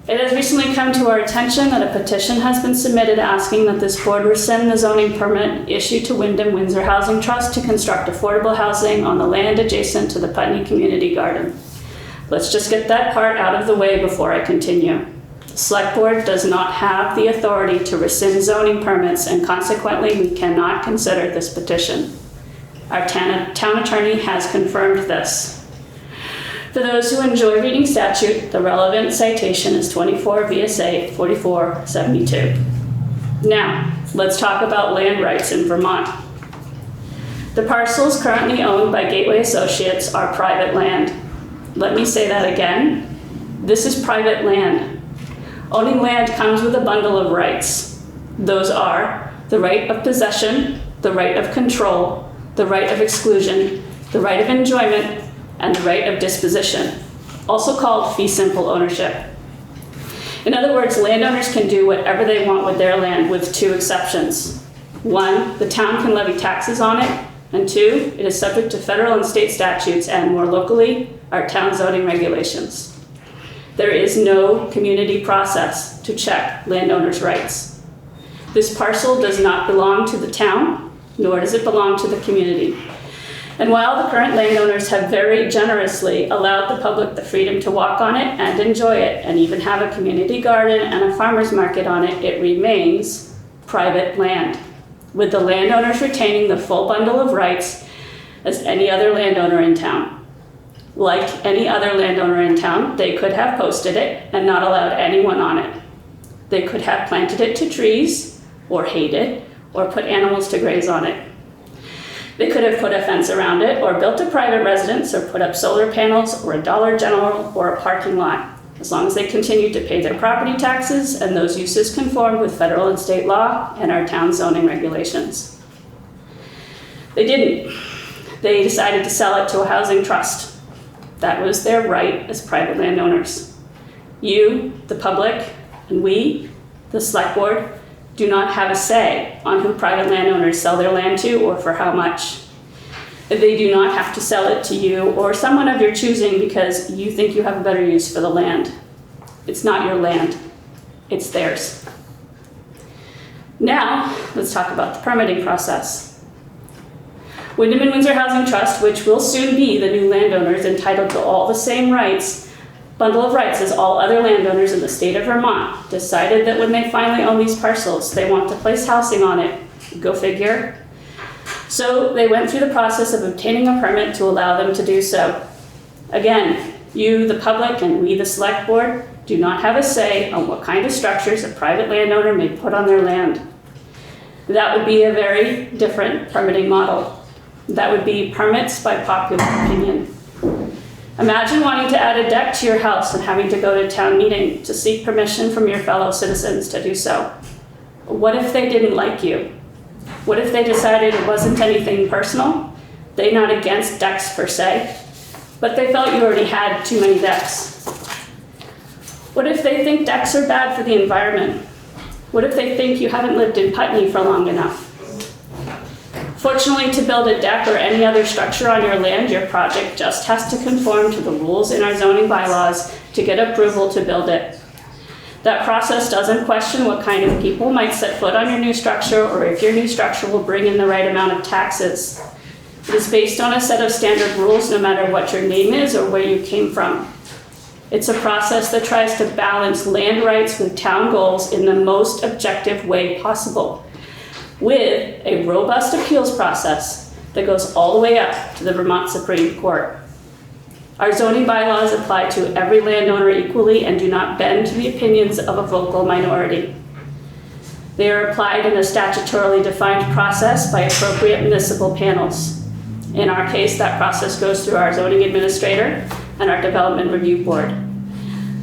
It has recently come to our attention that a petition has been submitted asking that this board rescind the zoning permit issued to Windham Windsor Housing Trust to construct affordable housing on the land adjacent to the Putney Community Garden. Let's just get that part out of the way before I continue. The Select Board does not have the authority to rescind zoning permits, and consequently we cannot consider this petition. Our town attorney has confirmed this. For those who enjoy reading statute, the relevant citation is 24 VSA 4472. Now, let's talk about land rights in Vermont. The parcels currently owned by Gateway Associates are private land. Let me say that again. This is private land. Owning land comes with a bundle of rights. Those are the right of possession, the right of control, the right of exclusion, the right of enjoyment, and the right of disposition, also called fee simple ownership. In other words, landowners can do whatever they want with their land with two exceptions. One, the town can levy taxes on it, and two, it is subject to federal and state statutes and, more locally, our town zoning regulations. There is no community process to check landowners' rights. This parcel does not belong to the town, nor does it belong to the community. And while the current landowners have very generously allowed the public the freedom to walk on it and enjoy it, and even have a community garden and a farmer's market on it, it remains private land, with the landowners retaining the full bundle of rights as any other landowner in town. Like any other landowner in town, they could have posted it and not allowed anyone on it. They could have planted it to trees, or hayed it, or put animals to graze on it. They could have put a fence around it, or built a private residence, or put up solar panels, or a Dollar General, or a parking lot, as long as they continued to pay their property taxes and those uses conformed with federal and state law and our town zoning regulations. They didn't. They decided to sell it to a housing trust. That was their right as private landowners. You, the public, and we, the Select Board, do not have a say on who private landowners sell their land to or for how much. They do not have to sell it to you or someone of your choosing because you think you have a better use for the land. It's not your land, it's theirs. Now, let's talk about the permitting process. Windham and Windsor Housing Trust, which will soon be the new landowners entitled to all the same bundle of rights as all other landowners in the state of Vermont, decided that when they finally own these parcels, they want to place housing on it. Go figure. So they went through the process of obtaining a permit to allow them to do so. Again, you, the public, and we, the Select Board, do not have a say on what kind of structures a private landowner may put on their land. That would be a very different permitting model. That would be permits by popular opinion. Imagine wanting to add a deck to your house and having to go to a town meeting to seek permission from your fellow citizens to do so. What if they didn't like you? What if they decided it wasn't anything personal? They're not against decks per se, but they felt you already had too many decks. What if they think decks are bad for the environment? What if they think you haven't lived in Putney for long enough? Fortunately, to build a deck or any other structure on your land, your project just has to conform to the rules in our zoning bylaws to get approval to build it. That process doesn't question what kind of people might set foot on your new structure or if your new structure will bring in the right amount of taxes. It is based on a set of standard rules no matter what your name is or where you came from. It's a process that tries to balance land rights with town goals in the most objective way possible, with a robust appeals process that goes all the way up to the Vermont Supreme Court. Our zoning bylaws apply to every landowner equally and do not bend to the opinions of a vocal minority. They are applied in a statutorily defined process by appropriate municipal panels. In our case, that process goes through our zoning administrator and our development review board.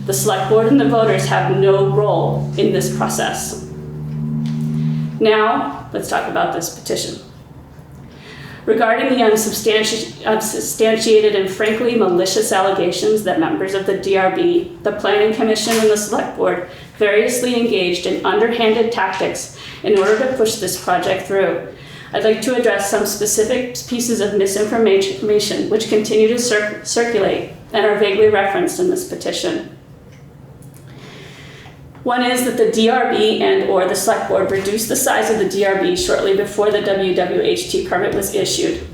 The Select Board and the voters have no role in this process. Now, let's talk about this petition. Regarding the unsubstantiated and frankly malicious allegations that members of the DRB, the Planning Commission, and the Select Board variously engaged in underhanded tactics in order to push this project through, I'd like to address some specific pieces of misinformation which continue to circulate and are vaguely referenced in this petition. One is that the DRB and/or the Select Board reduced the size of the DRB shortly before the WWHT permit was issued.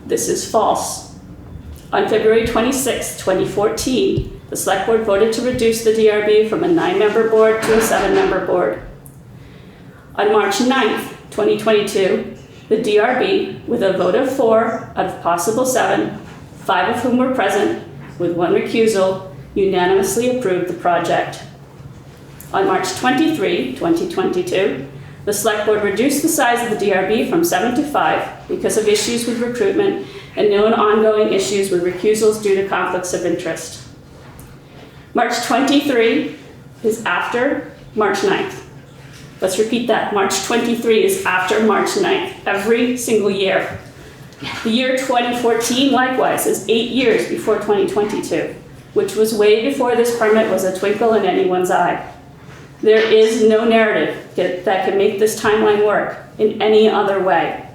This is false. On February 26, 2014, the Select Board voted to reduce the DRB from a 9-member board to a 7-member board. On March 9, 2022, the DRB, with a vote of 4 out of possible 7, 5 of whom were present, with 1 recusal, unanimously approved the project. On March 23, 2022, the Select Board reduced the size of the DRB from 7 to 5 because of issues with recruitment and known ongoing issues with recusals due to conflicts of interest. March 23 is after March 9th. Let's repeat that. March 23 is after March 9th, every single year. The year 2014, likewise, is 8 years before 2022, which was way before this permit was a twinkle in anyone's eye. There is no narrative that can make this timeline work in any other way.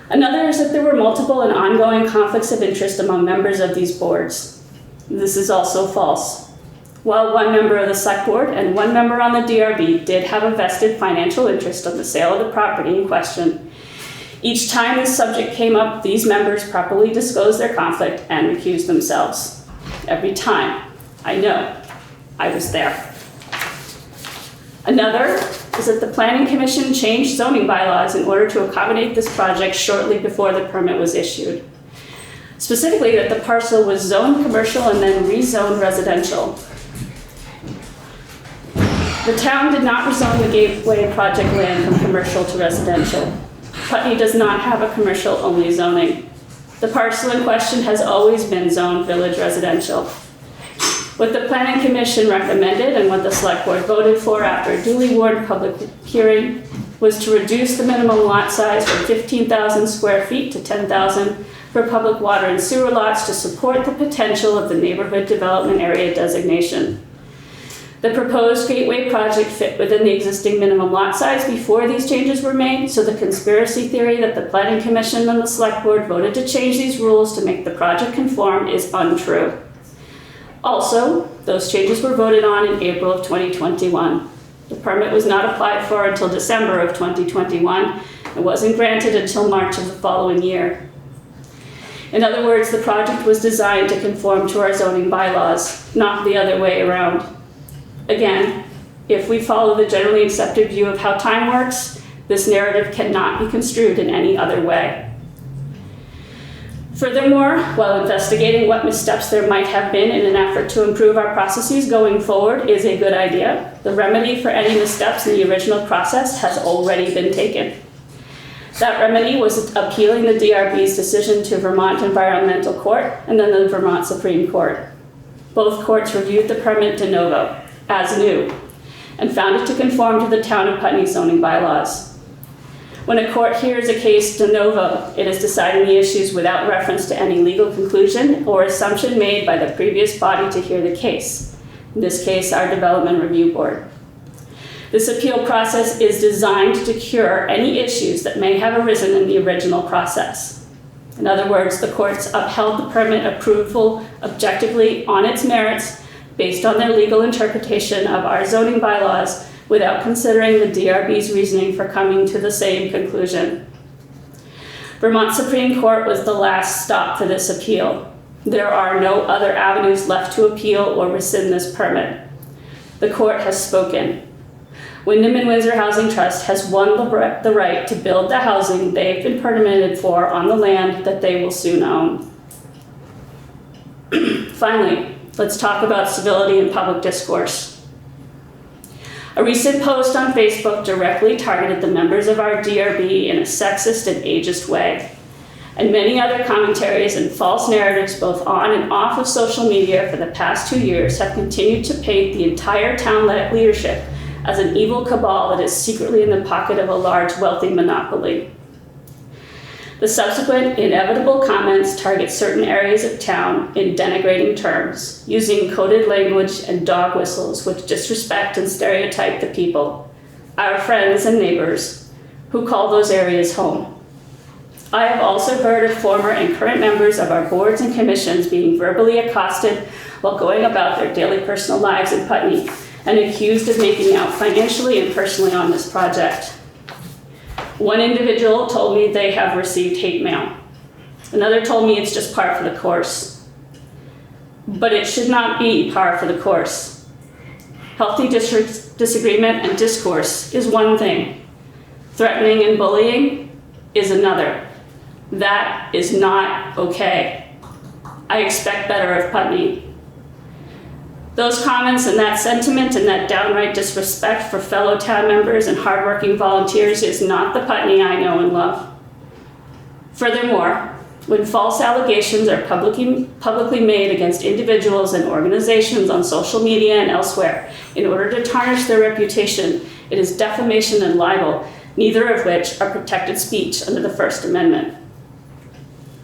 Another is that there were multiple and ongoing conflicts of interest among members of these boards. This is also false. While 1 member of the Select Board and 1 member on the DRB did have a vested financial interest on the sale of the property in question, each time this subject came up, these members properly disclosed their conflict and recused themselves. Every time. I know. I was there. Another is that the Planning Commission changed zoning bylaws in order to accommodate this project shortly before the permit was issued. Specifically, that the parcel was zoned commercial and then rezoned residential. The town did not rezone the Gateway project land from commercial to residential. Putney does not have a commercial-only zoning. The parcel in question has always been zoned village residential. What the Planning Commission recommended and what the Select Board voted for after a duly warned public hearing was to reduce the minimum lot size from 15,000 square feet to 10,000 for public water and sewer lots to support the potential of the neighborhood development area designation. The proposed Gateway project fit within the existing minimum lot size before these changes were made, so the conspiracy theory that the Planning Commission and the Select Board voted to change these rules to make the project conform is untrue. Also, those changes were voted on in April of 2021. The permit was not applied for until December of 2021 and wasn't granted until March of the following year. In other words, the project was designed to conform to our zoning bylaws, not the other way around. Again, if we follow the generally accepted view of how time works, this narrative cannot be construed in any other way. Furthermore, while investigating what missteps there might have been in an effort to improve our processes going forward is a good idea, the remedy for any missteps in the original process has already been taken. That remedy was appealing the DRB's decision to Vermont Environmental Court and then the Vermont Supreme Court. Both courts reviewed the permit de novo, as new, and found it to conform to the Town of Putney zoning bylaws. When a court hears a case de novo, it is deciding the issues without reference to any legal conclusion or assumption made by the previous body to hear the case, in this case, our Development Review Board. This appeal process is designed to cure any issues that may have arisen in the original process. In other words, the courts upheld the permit approval objectively on its merits based on their legal interpretation of our zoning bylaws without considering the DRB's reasoning for coming to the same conclusion. Vermont Supreme Court was the last stop for this appeal. There are no other avenues left to appeal or rescind this permit. The court has spoken. Windham and Windsor Housing Trust has won the right to build the housing they've been permitted for on the land that they will soon own. Finally, let's talk about civility and public discourse. A recent post on Facebook directly targeted the members of our DRB in a sexist and ageist way, and many other commentaries and false narratives both on and off of social media for the past 2 years have continued to paint the entire town leadership as an evil cabal that is secretly in the pocket of a large, wealthy monopoly. The subsequent inevitable comments target certain areas of town in denigrating terms, using coded language and dog whistles which disrespect and stereotype the people, our friends and neighbors, who call those areas home. I have also heard of former and current members of our boards and commissions being verbally accosted while going about their daily personal lives in Putney and accused of making out financially and personally on this project. One individual told me they have received hate mail. Another told me it's just par for the course. But it should not be par for the course. Healthy disagreement and discourse is one thing. Threatening and bullying is another. That is not okay. I expect better of Putney. Those comments and that sentiment and that downright disrespect for fellow town members and hardworking volunteers is not the Putney I know and love. Furthermore, when false allegations are publicly made against individuals and organizations on social media and elsewhere in order to tarnish their reputation, it is defamation and libel, neither of which are protected speech under the First Amendment.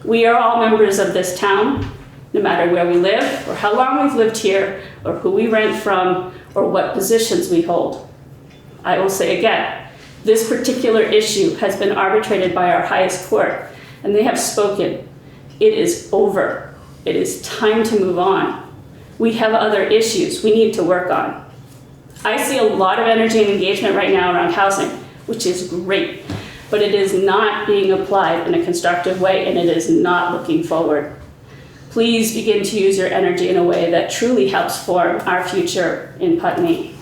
We are all members of this town, no matter where we live, or how long we've lived here, or who we rent from, or what positions we hold. I will say again, this particular issue has been arbitrated by our highest court, and they have spoken. It is over. It is time to move on. We have other issues we need to work on. I see a lot of energy and engagement right now around housing, which is great, but it is not being applied in a constructive way, and it is not looking forward. Please begin to use your energy in a way that truly helps form our future in Putney.